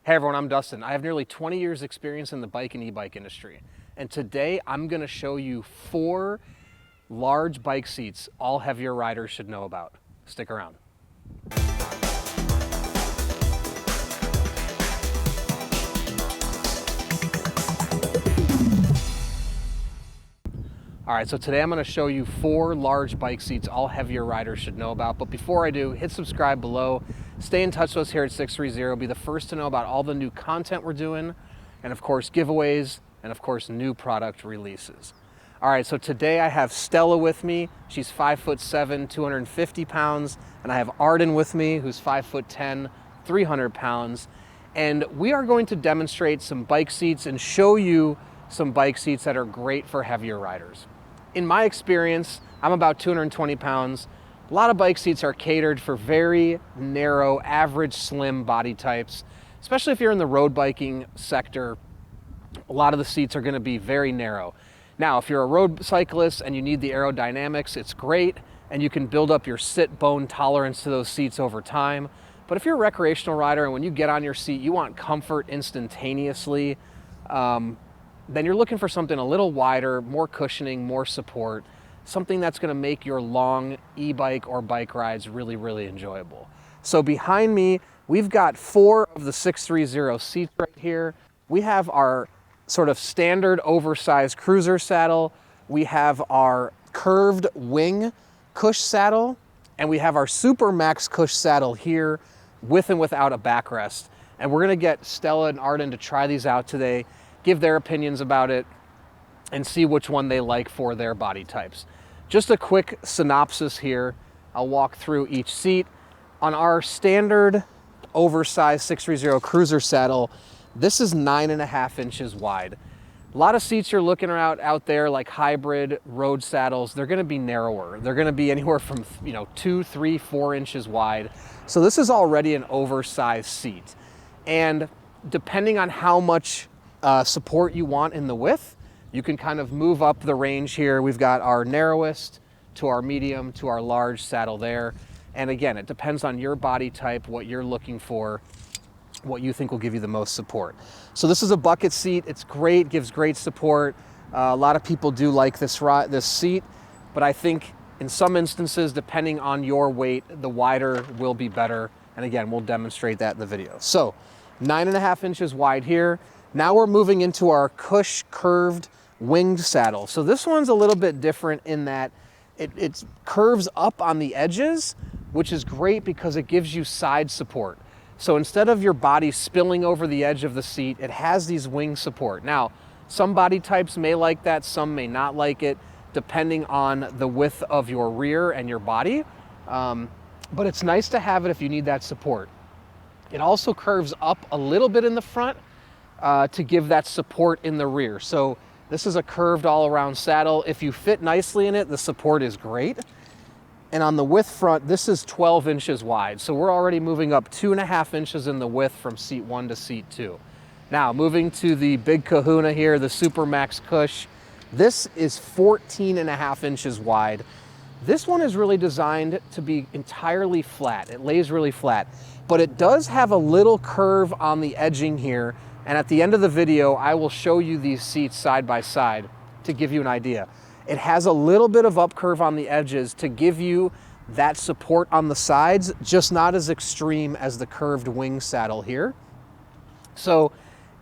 Hey everyone, I'm Dustin. I have nearly 20 years experience in the bike and e-bike industry. And today I'm gonna show you 4 large bike seats all heavier riders should know about. Stick around. All right, so today I'm gonna show you 4 large bike seats all heavier riders should know about. But before I do, hit subscribe below. Stay in touch with us here at 630. Be the first to know about all the new content we're doing, and of course giveaways, and of course new product releases. All right, so today I have Stella with me. She's 5'7", 250 pounds, and I have Arden with me, who's 5'10", 300 pounds. And we are going to demonstrate some bike seats and show you some bike seats that are great for heavier riders. In my experience, I'm about 220 pounds. A lot of bike seats are catered for very narrow, average, slim body types, especially if you're in the road biking sector. A lot of the seats are going to be very narrow. Now, if you're a road cyclist and you need the aerodynamics, it's great, and you can build up your sit bone tolerance to those seats over time. But if you're a recreational rider and when you get on your seat, you want comfort instantaneously, then you're looking for something a little wider, more cushioning, more support, something that's going to make your long e-bike or bike rides really, really enjoyable. So behind me, we've got 4 of the 630 seats right here. We have our sort of standard oversized cruiser saddle. We have our curved wing cush saddle, and we have our Super Max cush saddle here with and without a backrest. And we're going to get Stella and Arden to try these out today, give their opinions about it, and see which one they like for their body types. Just a quick synopsis here. I'll walk through each seat. On our standard oversized 630 cruiser saddle, this is 9.5 inches wide. A lot of seats you're looking at out there, like hybrid road saddles, they're gonna be narrower. They're gonna be anywhere from 2, 3, 4 inches wide. So this is already an oversized seat. And depending on how much support you want in the width, you can kind of move up the range here. We've got our narrowest to our medium to our large saddle there. And again, it depends on your body type, what you're looking for, what you think will give you the most support. So this is a bucket seat. It's great, gives great support. A lot of people do like this seat, but I think in some instances, depending on your weight, the wider will be better. And again, we'll demonstrate that in the video. So 9.5 inches wide here. Now we're moving into our cush curved winged saddle. So this one's a little bit different in that it curves up on the edges, which is great because it gives you side support. So instead of your body spilling over the edge of the seat, it has these wing support. Now, some body types may like that, some may not like it, depending on the width of your rear and your body. But it's nice to have it if you need that support. It also curves up a little bit in the front to give that support in the rear. So this is a curved all-around saddle. If you fit nicely in it, the support is great. And on the width front, this is 12 inches wide. So we're already moving up 2.5 inches in the width from seat 1 to seat 2. Now, moving to the big kahuna here, the Super Max Cush. This is 14.5 inches wide. This one is really designed to be entirely flat. It lays really flat, but it does have a little curve on the edging here. And at the end of the video, I will show you these seats side by side to give you an idea. It has a little bit of up curve on the edges to give you that support on the sides, just not as extreme as the curved wing saddle here. So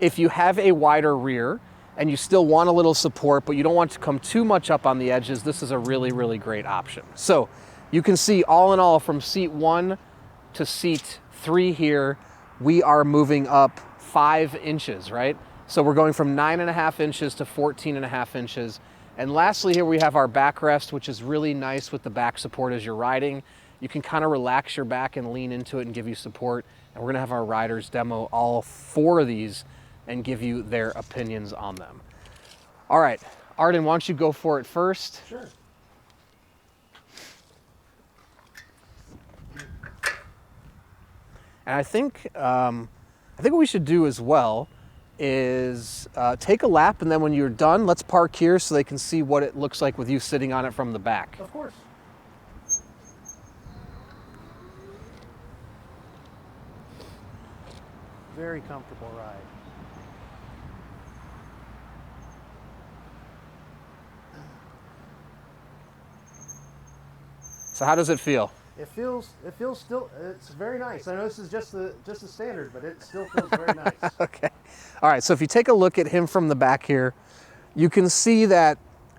if you have a wider rear and you still want a little support, but you don't want to come too much up on the edges, this is a really, really great option. So you can see all in all, from seat 1 to seat 3 here, we are moving up 5 inches, right? So we're going from 9.5 inches to 14.5 inches. And lastly, here we have our backrest, which is really nice with the back support as you're riding. You can kind of relax your back and lean into it and give you support. And we're gonna have our riders demo all 4 of these and give you their opinions on them. All right, Arden, why don't you go for it first? Sure. And I think what we should do as well is take a lap, and then when you're done, let's park here so they can see what it looks like with you sitting on it from the back. Of course. very comfortable ride. So how does it feel? It feels still, it's very nice. I know this is just the standard, but it still feels very nice. Okay. All right, so if you take a look at him from the back here, you can see that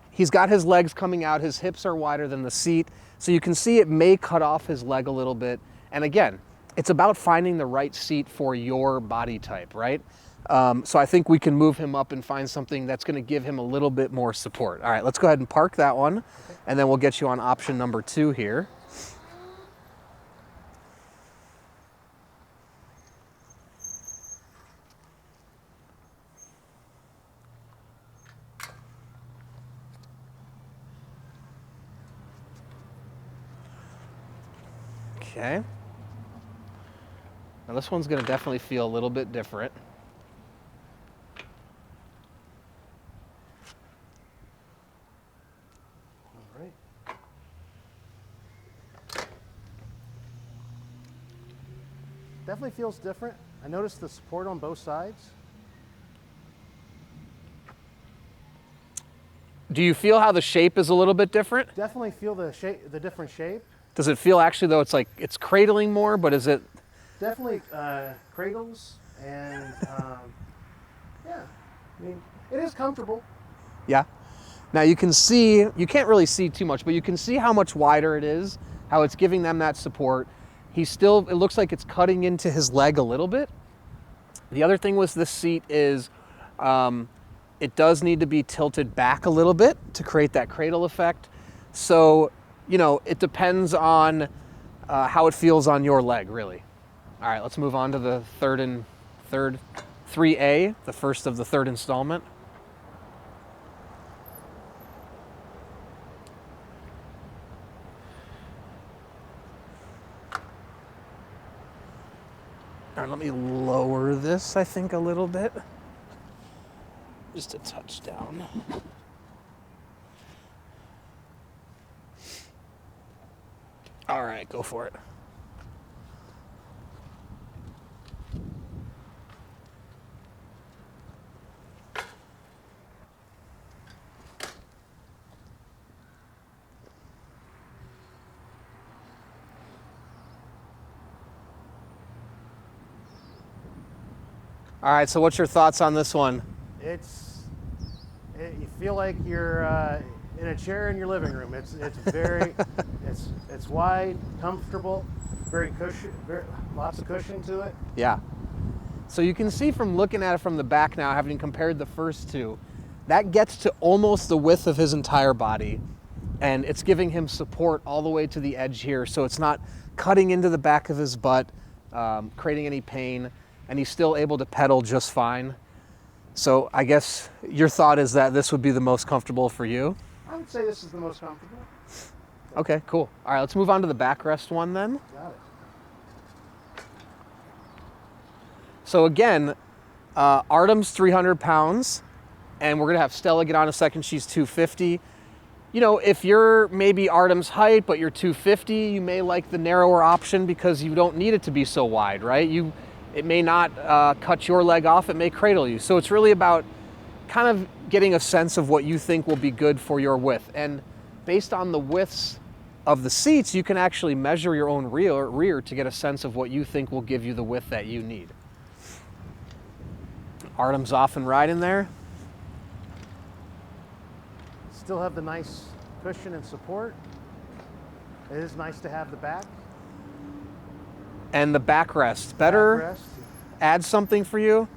he's got his legs coming out, his hips are wider than the seat, so you can see it may cut off his leg a little bit. And again, it's about finding the right seat for your body type, right? So I think we can move him up and find something that's gonna give him a little bit more support. All right, let's go ahead and park that one, okay, and then we'll get you on option number 2 here. Okay. Now this one's gonna definitely feel a little bit different. All right. Definitely feels different. I noticed the support on both sides. Do you feel how the shape is a little bit different? Definitely feel the shape, the different shape. Does it feel actually though it's like it's cradling more, but is it? Definitely cradles and yeah, I mean, it is comfortable. Yeah. Now you can see, you can't really see too much, but you can see how much wider it is, how it's giving them that support. He's still, it looks like it's cutting into his leg a little bit. The other thing with this seat is it does need to be tilted back a little bit to create that cradle effect. So, you know, it depends on how it feels on your leg, really. All right, let's move on to the third 3A, the first of the third installment. All right, let me lower this, I think, a little bit. Just a touch down. All right, go for it. All right, so what's your thoughts on this one? You feel like you're in a chair in your living room. It's very, it's wide, comfortable, very cushion, lots of cushion to it. Yeah. So you can see from looking at it from the back now, having compared the first two, that gets to almost the width of his entire body, and it's giving him support all the way to the edge here, so it's not cutting into the back of his butt, creating any pain, and he's still able to pedal just fine. So I guess your thought is that this would be the most comfortable for you? I would say this is the most comfortable. Okay, cool. All right, let's move on to the backrest one then. Got it. So again, Artem's 300 pounds, and we're gonna have Stella get on a second, she's 250. You know, if you're maybe Artem's height, but you're 250, you may like the narrower option because you don't need it to be so wide, right? It may not cut your leg off, it may cradle you. So it's really about kind of getting a sense of what you think will be good for your width. And based on the widths of the seats, you can actually measure your own rear to get a sense of what you think will give you the width that you need. Artem's off and riding there. Still have the nice cushion and support. It is nice to have the back. And the backrest, better add something for you?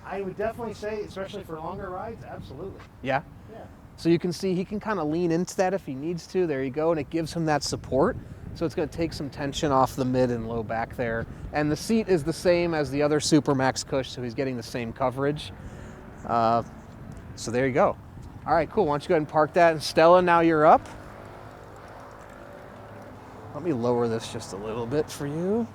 I would definitely say, especially for longer rides, absolutely. Yeah? Yeah. So you can see he can kind of lean into that if he needs to. There you go, and it gives him that support. So it's going to take some tension off the mid and low back there. And the seat is the same as the other Supermax Cush, so he's getting the same coverage. So there you go. All right, cool. Why don't you go ahead and park that. And Stella, now you're up. Let me lower this just a little bit for you.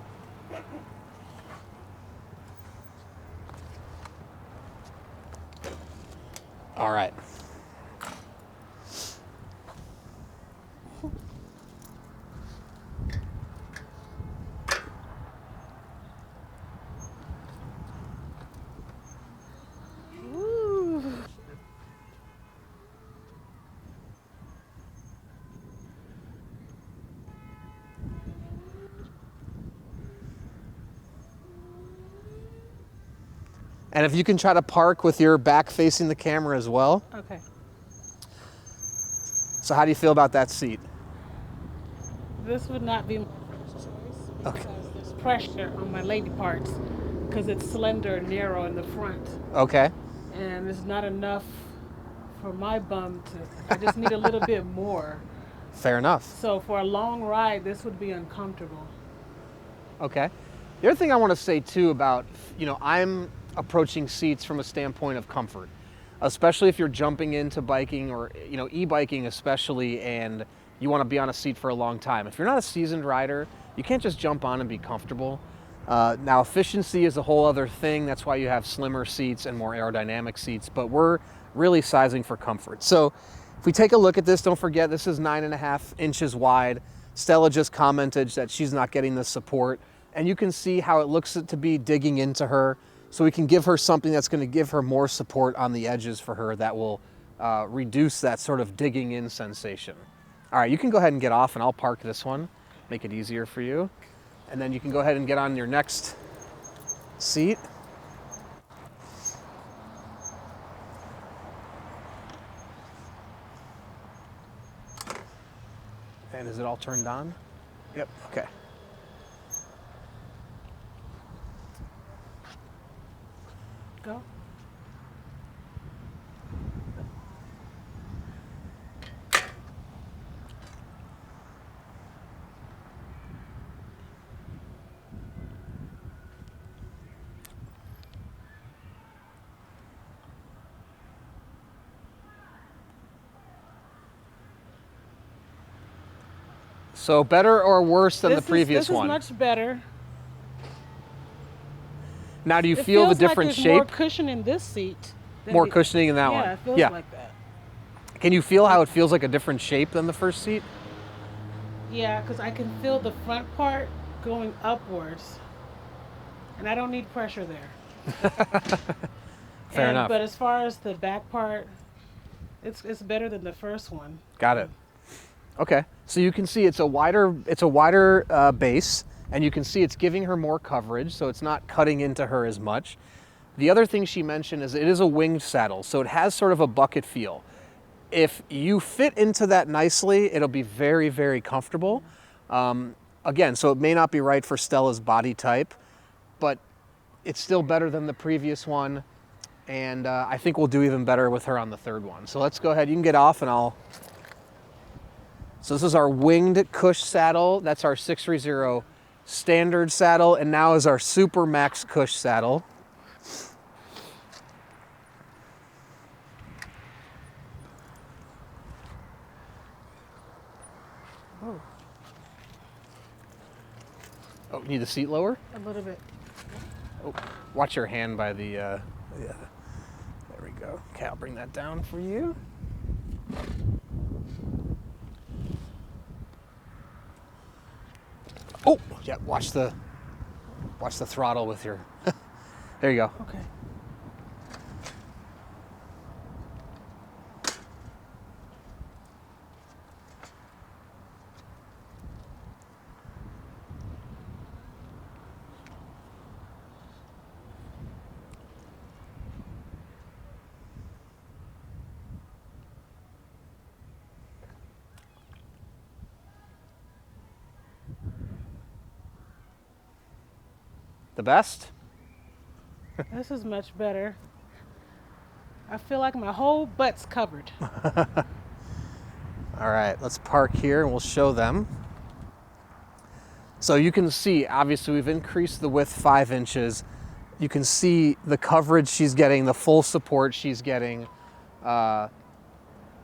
All right. And if you can try to park with your back facing the camera as well. Okay. So how do you feel about that seat? This would not be my first choice because there's pressure on my lady parts because it's slender and narrow in the front. Okay. And it's not enough for my bum to, I just need a little bit more. Fair enough. So for a long ride, this would be uncomfortable. Okay. The other thing I want to say too about, I'm approaching seats from a standpoint of comfort, especially if you're jumping into biking or, e-biking especially, and you want to be on a seat for a long time. If you're not a seasoned rider, you can't just jump on and be comfortable. Now, efficiency is a whole other thing. That's why you have slimmer seats and more aerodynamic seats, but we're really sizing for comfort. So if we take a look at this, don't forget this is 9.5 inches wide. Stella just commented that she's not getting the support, and you can see how it looks to be digging into her. So we can give her something that's going to give her more support on the edges for her that will reduce that sort of digging in sensation. All right, you can go ahead and get off and I'll park this one, make it easier for you. And then you can go ahead and get on your next seat. And is it all turned on? Yep, okay. Go. So better or worse than the previous one? This is much better. Now, do you It feel the feels like different there's shape? more cushion in this seat. More cushioning in that one? Yeah, it feels like that. Can you feel how it feels like a different shape than the first seat? Yeah, because I can feel the front part going upwards. And I don't need pressure there. Fair enough. But as far as the back part, it's better than the first one. Got it. Okay, so you can see it's a wider base, and you can see it's giving her more coverage, so it's not cutting into her as much. The other thing she mentioned is it is a winged saddle, so it has sort of a bucket feel. If you fit into that nicely, it'll be very, very comfortable. Again, so it may not be right for Stella's body type, but it's still better than the previous one, and I think we'll do even better with her on the third one. So let's go ahead, you can get off and I'll... So this is our winged cush saddle. That's our 630 standard saddle, and now is our Super Max cush saddle. Oh, need the seat lower? A little bit. Oh, watch your hand by the, yeah. There we go. Okay, I'll bring that down for you. Oh, yeah, watch the throttle with your, there you go. Okay. The best? This is much better. I feel like my whole butt's covered. All right, let's park here and we'll show them. So you can see, obviously we've increased the width 5 inches. You can see the coverage she's getting, the full support she's getting. And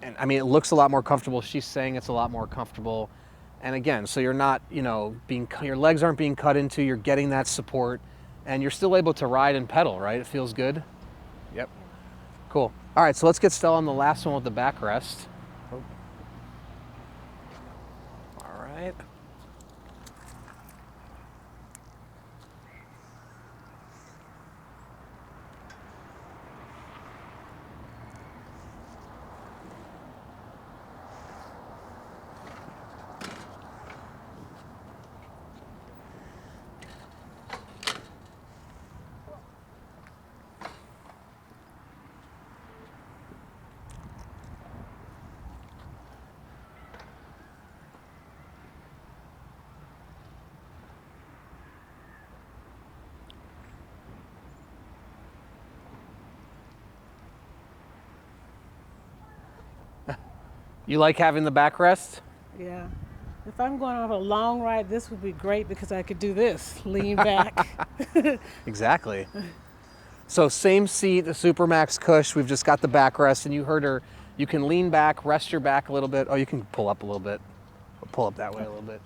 I mean, it looks a lot more comfortable. She's saying it's a lot more comfortable. And again, so you're not, your legs aren't being cut into, you're getting that support, and you're still able to ride and pedal, right? It feels good? Yep. Cool. All right, so let's get Stella on the last one with the backrest. Oh. All right. You like having the backrest? Yeah. If I'm going on a long ride, this would be great because I could do this, lean back. Exactly. So same seat, the Supermax Cush. We've just got the backrest, and you heard her. You can lean back, rest your back a little bit. Oh, you can pull up a little bit. Pull up that way a little bit.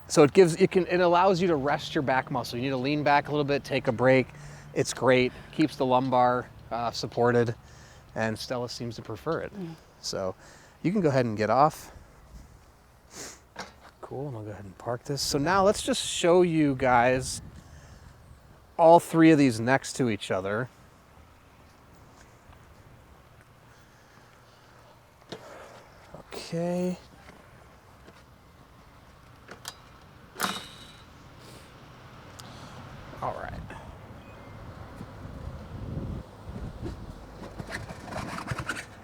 So it allows you to rest your back muscle. You need to lean back a little bit, take a break. It's great. Keeps the lumbar supported, and Stella seems to prefer it. So you can go ahead and get off. Cool, and I'll go ahead and park this. So now let's just show you guys all three of these next to each other. Okay. All right.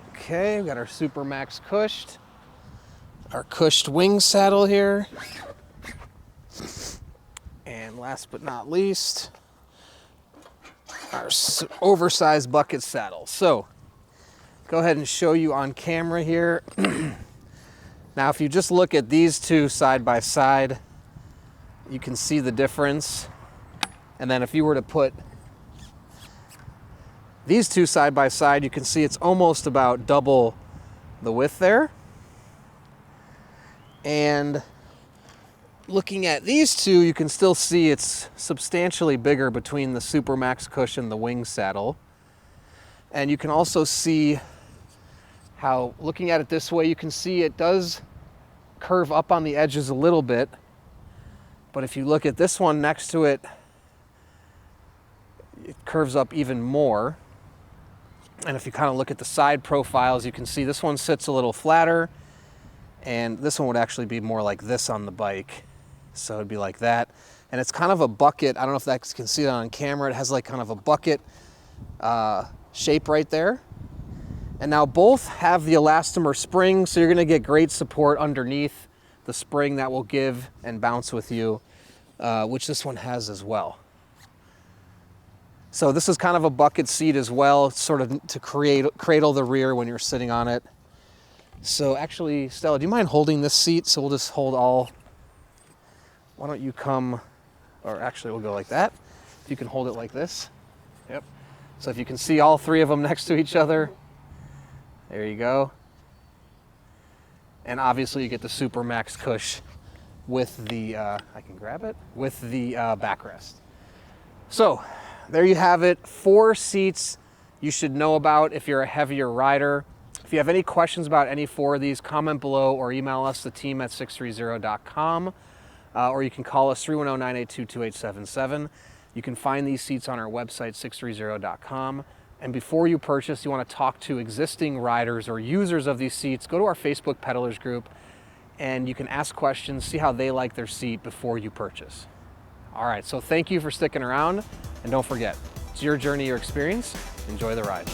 Okay, we got our Supermax cushed. Our cushed wing saddle here. And last but not least, our oversized bucket saddle. So, go ahead and show you on camera here. Now, if you just look at these two side by side, you can see the difference. And then if you were to put these two side by side, you can see it's almost about double the width there. And looking at these two, you can still see it's substantially bigger between the Supermax Cush and the wing saddle. And you can also see how, looking at it this way, you can see it does curve up on the edges a little bit. But if you look at this one next to it, it curves up even more. And if you kind of look at the side profiles, you can see this one sits a little flatter, and this one would actually be more like this on the bike. So it'd be like that. And it's kind of a bucket. I don't know if that can see that on camera. It has like kind of a bucket shape right there. And now both have the elastomer spring, so you're gonna get great support underneath the spring that will give and bounce with you, which this one has as well. So this is kind of a bucket seat as well, sort of to cradle the rear when you're sitting on it. So actually, Stella, do you mind holding this seat? So we'll just hold all. Why don't you come, or actually we'll go like that. If you can hold it like this. Yep. So if you can see all three of them next to each other, there you go. And obviously you get the Supermax Cush with the, I can grab it, with the backrest. So there you have it, 4 seats you should know about if you're a heavier rider. If you have any questions about any 4 of these, comment below or email us, the team at sixthreezero.com, or you can call us 310-982-2877. You can find these seats on our website, sixthreezero.com. And before you purchase, you want to talk to existing riders or users of these seats, go to our Facebook Peddlers group, and you can ask questions, see how they like their seat before you purchase. All right, so thank you for sticking around, and don't forget, it's your journey, your experience. Enjoy the ride.